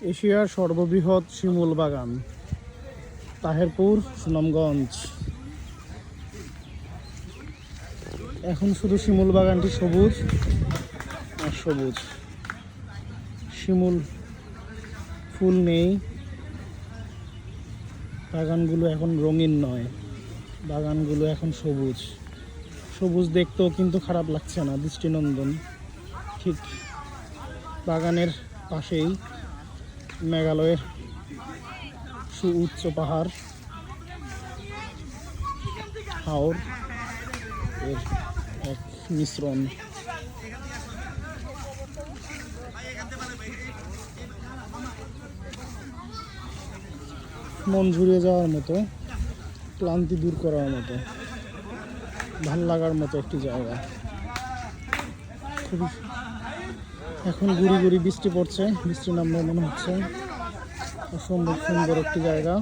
এশিয়ার সর্ববৃহৎ শিমুল বাগান, তাহেরপুর, সুনামগঞ্জ। এখন শুধু শিমুল বাগানটি সবুজ আর সবুজ, শিমুল ফুল নেই। বাগানগুলো এখন রঙিন নয়, বাগানগুলো এখন সবুজ সবুজ, দেখতেও কিন্তু খারাপ লাগছে না, দৃষ্টিনন্দন। ঠিক বাগানের পাশেই মেঘালয়ের সুউচ্চ পাহাড় হাওর এর এক মিশ্রণ। মন জুড়িয়ে যাওয়ার মতো, ক্লান্তি দূর করার মতো, ভাল লাগার মতো একটি জায়গা। খুবই এখন গুড়ি গুড়ি বৃষ্টি পড়ছে, বৃষ্টি নামবে মনে হচ্ছে। অসম্ভব সুন্দর একটি জায়গা।